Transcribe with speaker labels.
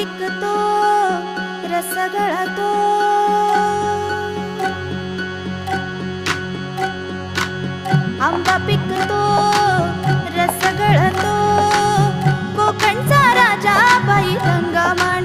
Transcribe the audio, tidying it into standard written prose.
Speaker 1: पिकतो रस गळतो, आंबा पिकतो रस गळतो, कोकणचा राजा बाई गंगा मांडतो.